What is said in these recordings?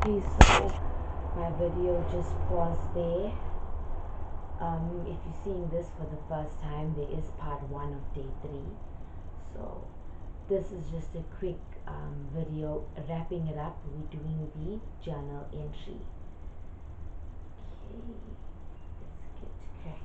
Okay, so my video just paused there. If you're seeing this for the first time, there is part 1 of day 3. So this is just a quick video wrapping it up. We're doing the journal entry. Okay, let's get cracking.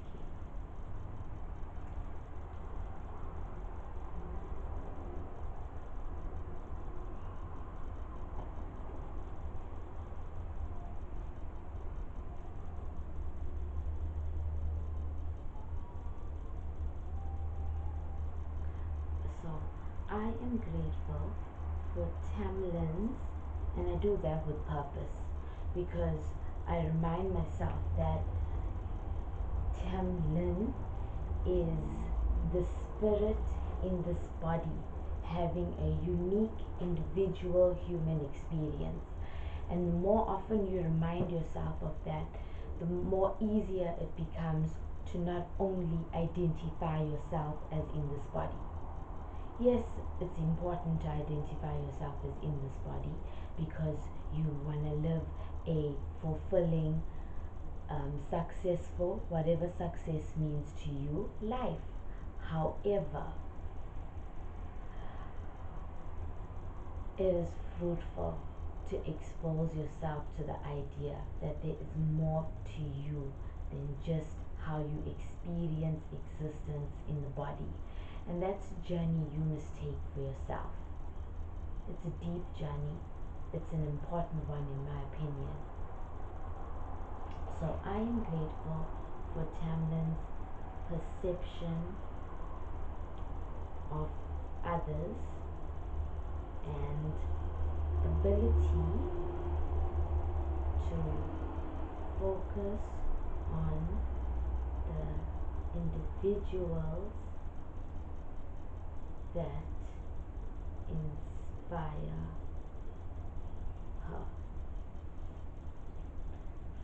So I am grateful for Tamlin's, and I do that with purpose because I remind myself that Tamlin is the spirit in this body having a unique individual human experience. And the more often you remind yourself of that, the more easier it becomes to not only identify yourself as in this body. Yes, it's important to identify yourself as in this body because you want to live a fulfilling, successful, whatever success means to you, life. However, it is fruitful to expose yourself to the idea that there is more to you than just how you experience existence in the body. And that's a journey you must take for yourself. It's a deep journey. It's an important one in my opinion. So I am grateful for Tamlin's perception of others and ability to focus on the individuals that inspire her,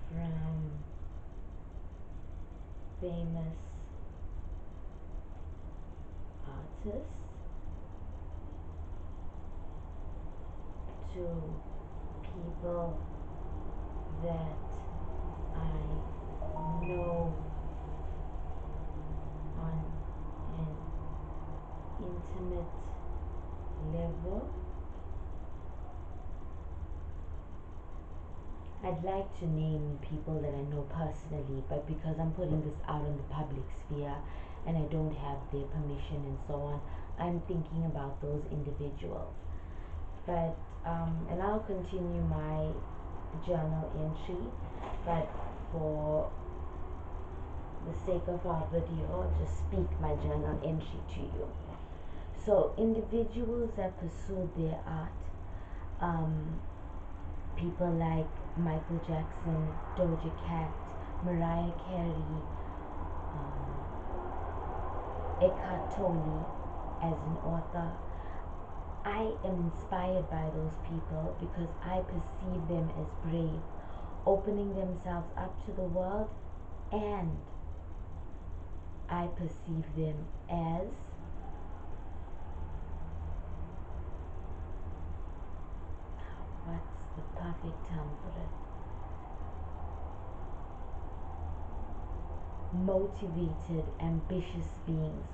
from famous artists to people that I know on an intimate level. I'd like to name people that I know personally, but because I'm putting this out in the public sphere and I don't have their permission and so on, I'm thinking about those individuals. But and I'll continue my journal entry, but for the sake of our video, I'll just speak my journal entry to you. So individuals that pursued their art, people like Michael Jackson, Doja Cat, Mariah Carey, Eckhart Tolle as an author. I am inspired by those people because I perceive them as brave, opening themselves up to the world, and I perceive them as what's the perfect term for it? Motivated, ambitious beings.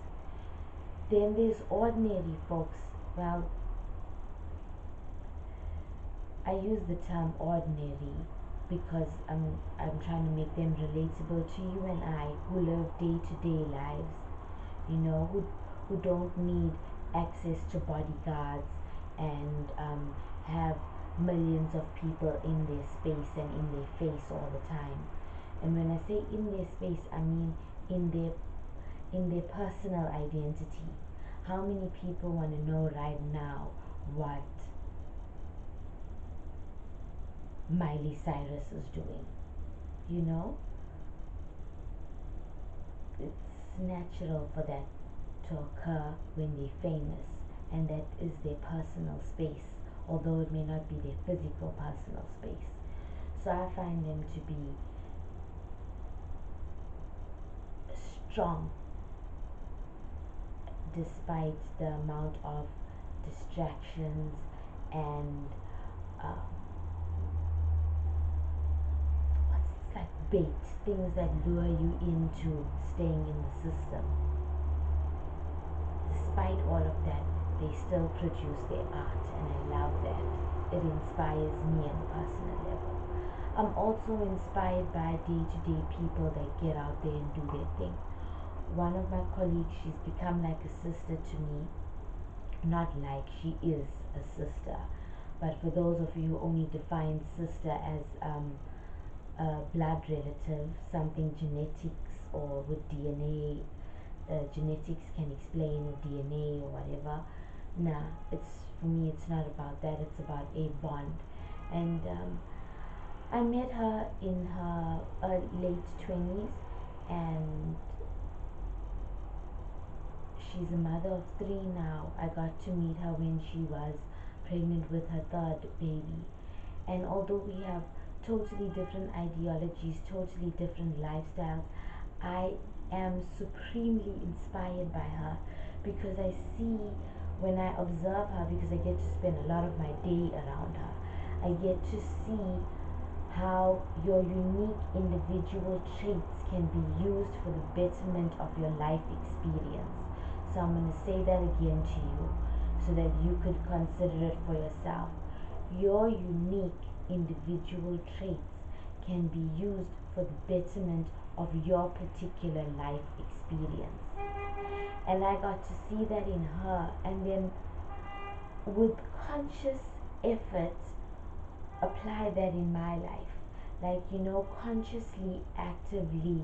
Then there's ordinary folks. Well, I use the term ordinary because I'm trying to make them relatable to you and I who live day-to-day lives, you know, who don't need access to bodyguards and have millions of people in their space and in their face all the time. And when I say in their space, I mean in their personal identity. How many people want to know right now what Miley Cyrus is doing? You know, it's natural for that to occur when they're famous, and that is their personal space, although it may not be their physical personal space. So I find them to be strong despite the amount of distractions and bait, things that lure you into staying in the system. Despite all of that, they still produce their art, and I love that. It inspires me on a personal level. I'm also inspired by day to day people that get out there and do their thing. One of my colleagues, she's become like a sister to me. Not like she is a sister, but for those of you who only define sister as a blood relative, something genetics or with DNA, genetics can explain, or DNA or whatever. Nah, it's for me. It's not about that. It's about a bond, and I met her in her late 20s, and she's a mother of three now. I got to meet her when she was pregnant with her third baby. And although we have totally different ideologies, totally different lifestyles, I am supremely inspired by her because I see when I observe her, because I get to spend a lot of my day around her, I get to see how your unique individual traits can be used for the betterment of your life experience. So I'm going to say that again to you so that you could consider it for yourself. Your unique individual traits can be used for the betterment of your particular life experience. And I got to see that in her, and then with conscious effort apply that in my life. Like, consciously, actively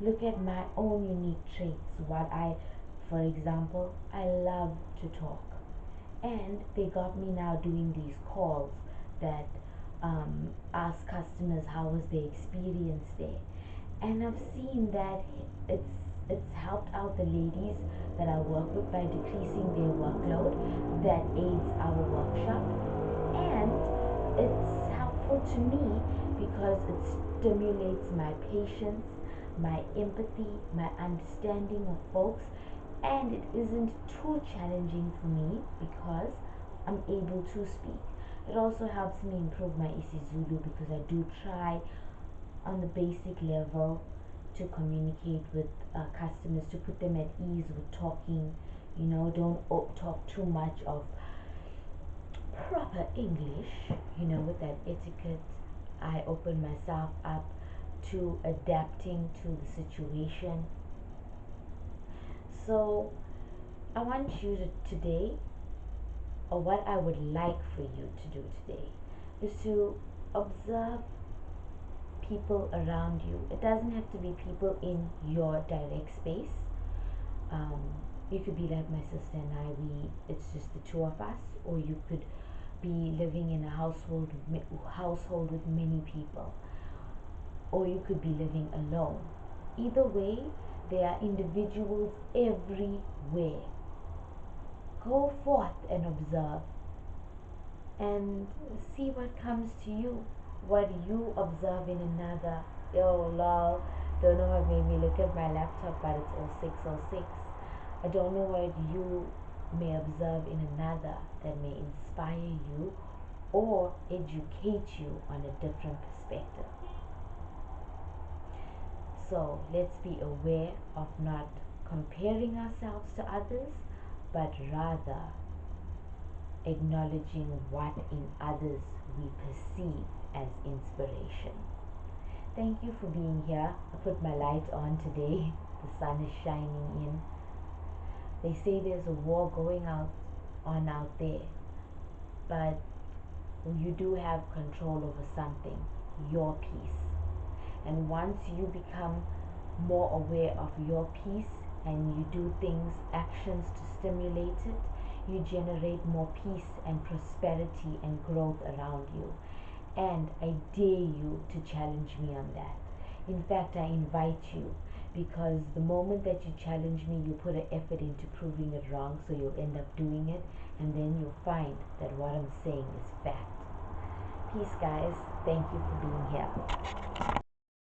look at my own unique traits. For example, I love to talk. And they got me now doing these calls that ask customers how was their experience there. And I've seen that it's it's helped out the ladies that I work with by decreasing their workload. That aids our workshop, and it's helpful to me because it stimulates my patience, my empathy, my understanding of folks, and it isn't too challenging for me because I'm able to speak. It also helps me improve my isiZulu because I do try on the basic level to communicate with customers, to put them at ease with talking. Don't talk too much of proper English, with that etiquette. I open myself up to adapting to the situation. So I want you to today, or what I would like for you to do today, is to observe people around you. It doesn't have to be people in your direct space. Um, you could be like my sister and I. It's just the two of us, or you could be living in a household with many people, or you could be living alone. Either way, there are individuals everywhere. Go forth and observe and see what comes to you. What you observe in another. Yo, lol. Don't know what made me look at my laptop, but it's 0606. I don't know what you may observe in another that may inspire you or educate you on a different perspective. So let's be aware of not comparing ourselves to others, but rather acknowledging what in others we perceive as inspiration. Thank you for being here. I put my light on today. The sun is shining in. They say there's a war going on out there, but you do have control over something, your peace. And once you become more aware of your peace and you do things, actions to stimulate it, you generate more peace and prosperity and growth around you. And I dare you to challenge me on that. In fact, I invite you, because the moment that you challenge me, you put an effort into proving it wrong, so you'll end up doing it, and then you'll find that what I'm saying is fact. Peace, guys. Thank you for being here.